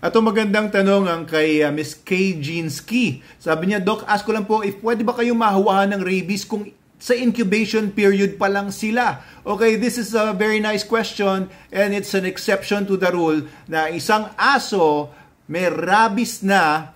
Ito magandang tanong ang kay Miss K. Jeanski. Sabi niya, Doc, ask ko lang po if pwede ba kayong mahawahan ng rabies kung sa incubation period pa lang sila? Okay, this is a very nice question and it's an exception to the rule na isang aso may rabies na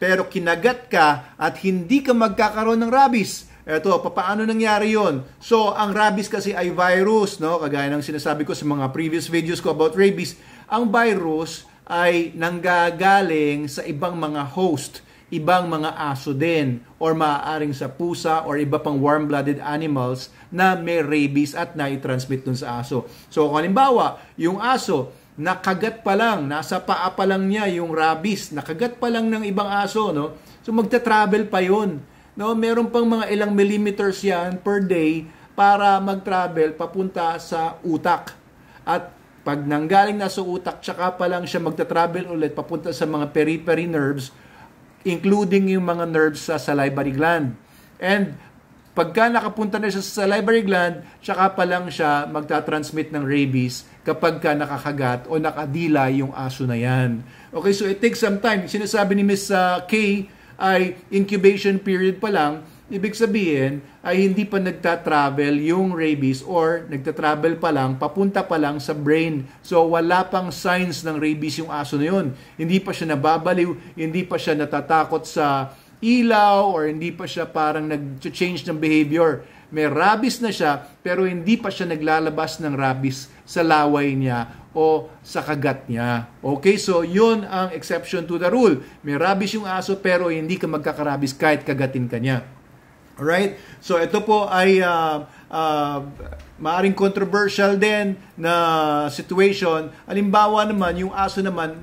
pero kinagat ka at hindi ka magkakaroon ng rabies. Ito, paano nangyari yon? So, ang rabies kasi ay virus, no? Kagaya ng sinasabi ko sa mga previous videos ko about rabies. Ang virus ay nanggagaling sa ibang mga host, ibang mga aso din, or maaaring sa pusa or iba pang warm-blooded animals na may rabies at nai-transmit dun sa aso. So, kung halimbawa, yung aso, nakagat pa lang, nasa paa pa lang niya yung rabies, nakagat pa lang ng ibang aso, no? So, magta-travel pa yun. No? Meron pang mga ilang millimeters yan per day para mag-travel papunta sa utak. At pag nanggaling na sa utak, tsaka pa lang siya magta-travel ulit papunta sa mga periphery nerves, including yung mga nerves sa salivary gland. And pagka nakapunta na siya sa salivary gland, tsaka pa lang siya magta-transmit ng rabies kapag ka nakakagat o nakadila yung aso na yan. Okay, so it takes some time. Sinasabi ni Miss K ay incubation period pa lang, ibig sabihin ay hindi pa nagta-travel yung rabies or nagta-travel pa lang, papunta pa lang sa brain. So wala pang signs ng rabies yung aso na yun. Hindi pa siya nababaliw, hindi pa siya natatakot sa ilaw or hindi pa siya parang nag-change ng behavior. May rabies na siya pero hindi pa siya naglalabas ng rabies sa laway niya o sa kagat niya. Okay, so yun ang exception to the rule. May rabies yung aso pero hindi ka magkakarabis kahit kagatin ka niya. Alright? So ito po ay maaring controversial din na situation. Halimbawa naman, yung aso naman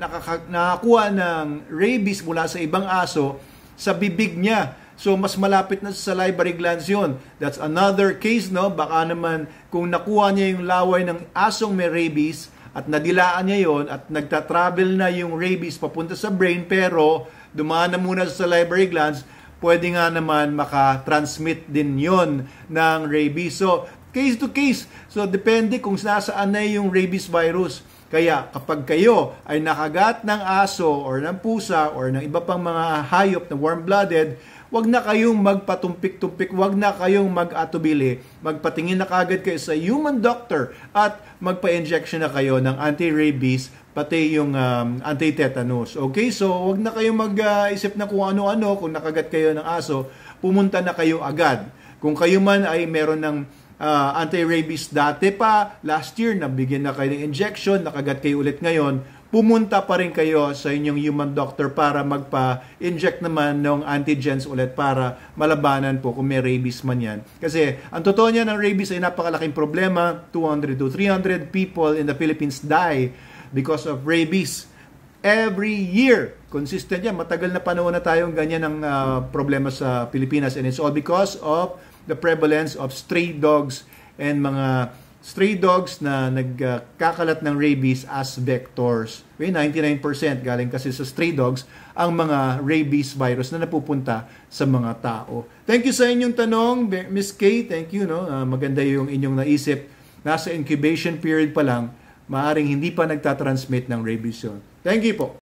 nakakuha ng rabies mula sa ibang aso sa bibig niya. So, mas malapit na sa salivary glands yun. That's another case, no? Baka naman kung nakuha niya yung laway ng asong may rabies at nadilaan niya yon at nagta-travel na yung rabies papunta sa brain pero dumaan na muna sa salivary glands, pwede nga naman maka-transmit din yon ng rabies. So, case to case. So, depende kung nasaan na yung rabies virus. Kaya kapag kayo ay nakagat ng aso or ng pusa or ng iba pang mga hayop na warm-blooded, wag na kayong magpatumpik-tumpik, wag na kayong mag-atubili. Magpatingin na kagad kayo sa human doctor at magpa-injection na kayo ng anti-rabies pati yung anti-tetanus. Okay? So, wag na kayong mag-isip na kung ano-ano. Kung nakagat kayo ng aso, pumunta na kayo agad. Kung kayo man ay meron ng anti-rabies dati pa, last year, nabigyan na kayo ng injection, nakagat kayo ulit ngayon, pumunta pa rin kayo sa inyong human doctor para magpa-inject naman ng antigens ulit para malabanan po kung may rabies man yan. Kasi ang totoo niya ng rabies ay napakalaking problema. 200 to 300 people in the Philippines die because of rabies. Every year, consistent yan. Matagal na panahon na tayong ganyan ng problema sa Pilipinas and it's all because of the prevalence of stray dogs and mga stray dogs na nagkakalat ng rabies as vectors. Okay, 99% galing kasi sa stray dogs ang mga rabies virus na napupunta sa mga tao. Thank you sa inyong tanong, Miss K. Thank you. No? Maganda yung inyong naisip. Nasa incubation period pa lang, maaring hindi pa nagtatransmit ng rabies yun. Thank you po.